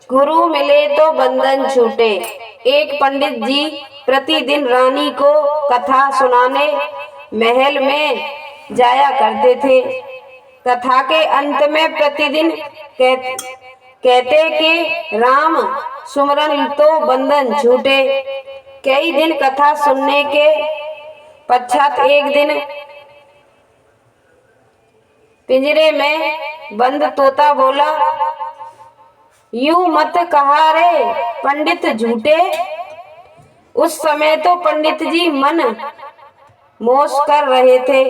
गुरु मिले तो बंधन छूटे। एक पंडित जी प्रतिदिन रानी को कथा सुनाने महल में जाया करते थे। कथा के अंत में प्रतिदिन कहते कि राम सुमरन तो बंधन छूटे। कई दिन कथा सुनने के पश्चात एक दिन पिंजरे में बंद तोता बोला, यूं मत कहा रे पंडित झूठे। उस समय तो पंडित जी मन मोश कर रहे थे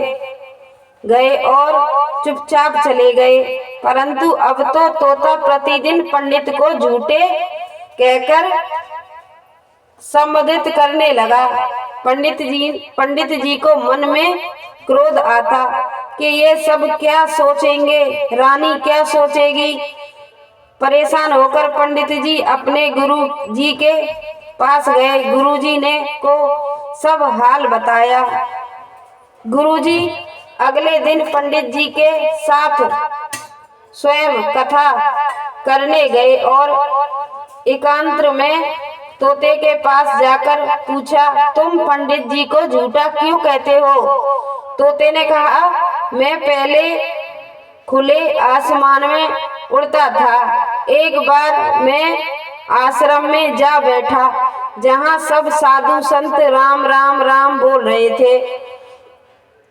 गए और चुपचाप चले गए। परंतु अब तो तोता प्रतिदिन पंडित को झूठे कहकर संबोधित करने लगा। पंडित जी को मन में क्रोध आता कि ये सब क्या सोचेंगे, रानी क्या सोचेगी। परेशान होकर पंडित जी अपने गुरु जी के पास गए। गुरु जी ने को सब हाल बताया। गुरु जी अगले दिन पंडित जी के साथ स्वयं कथा करने गए और एकांत में तोते के पास जाकर पूछा, तुम पंडित जी को झूठा क्यों कहते हो? तोते ने कहा, मैं पहले खुले आसमान में उड़ता था। एक बार मैं आश्रम में जा बैठा जहाँ सब साधु संत राम राम राम बोल रहे थे।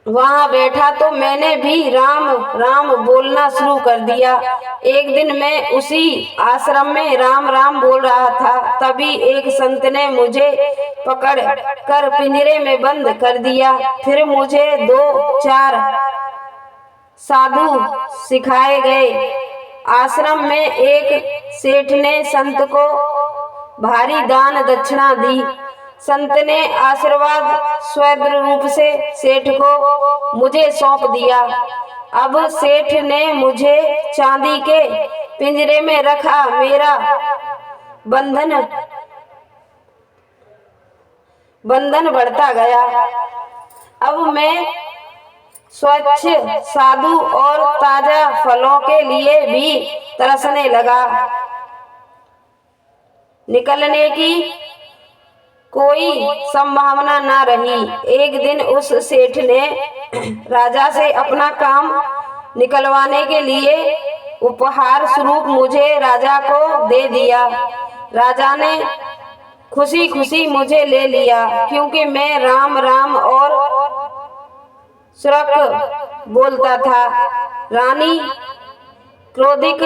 वहाँ बैठा तो मैंने भी राम राम बोलना शुरू कर दिया। एक दिन मैं उसी आश्रम में राम राम बोल रहा था, तभी एक संत ने मुझे पकड़ कर पिंजरे में बंद कर दिया। फिर मुझे 2-4 साधु सिखाए गए। आश्रम में एक सेठ ने संत को भारी दान दक्षिणा दी। संत ने आशीर्वाद स्वैद्र रूप से सेठ को मुझे सौंप दिया। अब सेठ ने मुझे चांदी के पिंजरे में रखा। मेरा बंधन बढ़ता गया। अब मैं स्वच्छ साधु और ताजा फलों के लिए भी तरसने लगा। निकलने की कोई संभावना न रही। एक दिन उस सेठ ने राजा से अपना काम निकलवाने के लिए उपहार स्वरूप मुझे राजा को दे दिया। राजा ने खुशी खुशी मुझे ले लिया, क्योंकि मैं राम राम और सुरक बोलता था। रानी क्रोधिक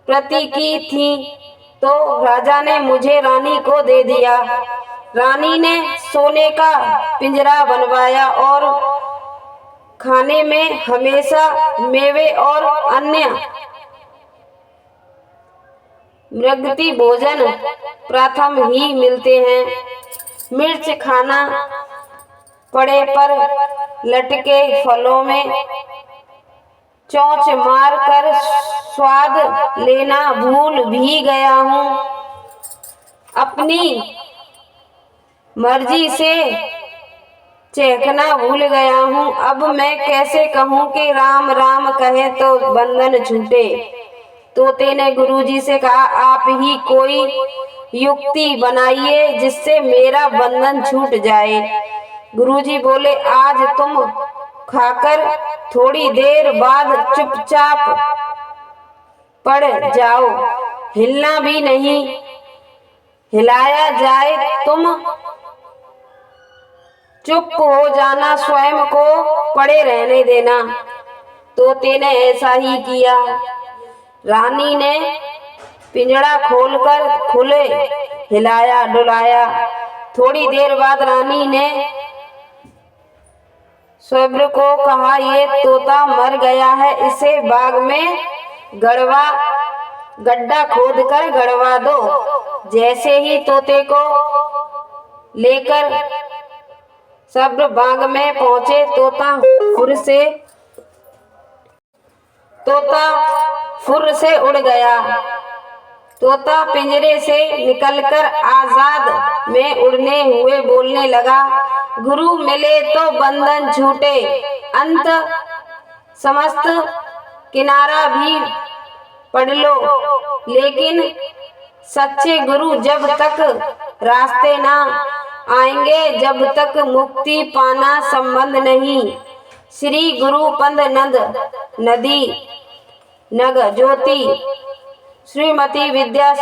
प्रति की थी, तो राजा ने मुझे रानी को दे दिया। रानी ने सोने का पिंजरा बनवाया और खाने में हमेशा मेवे और अन्य मृगती भोजन प्रथम ही मिलते हैं। मिर्च खाना पड़े पर लटके फलों में चोंच मार कर स्वाद लेना भूल भी गया हूँ। अपनी मर्जी से चखना भूल गया हूँ। अब मैं कैसे कहूँ कि राम राम कहे तो बंधन छूटे। तोते ने गुरुजी से कहा, आप ही कोई युक्ति बनाइए जिससे मेरा बंधन छूट जाए। गुरुजी बोले, आज तुम खाकर थोड़ी देर बाद चुपचाप पड़ जाओ, हिलना भी नहीं। हिलाया जाए तुम चुप हो जाना, स्वयं को पड़े रहने देना। तोते ने ऐसा ही किया। रानी ने पिंजड़ा खोलकर खुले हिलाया डुलाया। थोड़ी देर बाद रानी ने स्वैब्र को कहा, ये तोता मर गया है, इसे बाग में गड्ढा खोद कर गड़वा दो। जैसे ही तोते को लेकर स्वैब्र बाग में पहुंचे, तोता फुर से उड़ गया। तोता पिंजरे से निकलकर आजाद में उड़ने हुए बोलने लगा, गुरु मिले तो बंधन छूटे। अंत समस्त किनारा भी पढ़ लो, लेकिन सच्चे गुरु जब तक रास्ते ना आएंगे, जब तक मुक्ति पाना संबंध नहीं। श्री गुरु पंद नंद नदी नग ज्योति श्रीमती विद्या।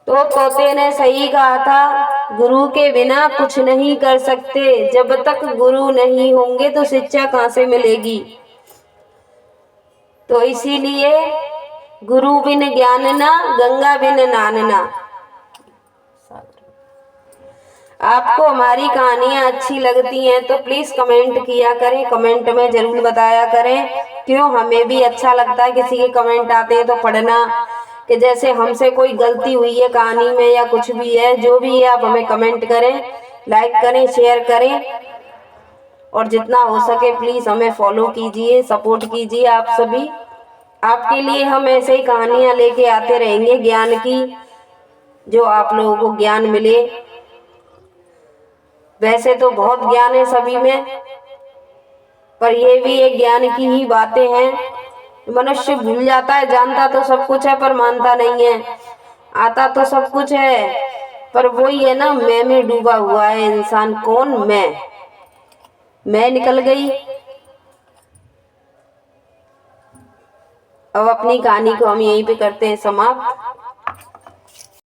तो तोते ने सही कहा था, गुरु के बिना कुछ नहीं कर सकते। जब तक गुरु नहीं होंगे तो शिक्षा कहाँ से मिलेगी। तो इसीलिए गुरु बिन ज्ञान ना, गंगा बिन नानना। आपको हमारी कहानियाँ अच्छी लगती हैं तो प्लीज कमेंट किया करें, कमेंट में जरूर बताया करें। क्यों, हमें भी अच्छा लगता है किसी के कमेंट आते हैं तो पढ़ना, कि जैसे हमसे कोई गलती हुई है कहानी में या कुछ भी है, जो भी है आप हमें कमेंट करें, लाइक करें, शेयर करें और जितना हो सके प्लीज हमें फॉलो कीजिए, सपोर्ट कीजिए। आप सभी, आपके लिए हम ऐसे ही कहानियाँ लेके आते रहेंगे ज्ञान की, जो आप लोगों को ज्ञान मिले। वैसे तो बहुत ज्ञान है सभी में, पर ये भी एक ज्ञान की ही बातें हैं। मनुष्य भूल जाता है, जानता तो सब कुछ है पर मानता नहीं है, आता तो सब कुछ है पर वही है ना, मैं में डूबा हुआ है इंसान। कौन? मैं निकल गई। अब अपनी कहानी को हम यहीं पे करते हैं समाप्त।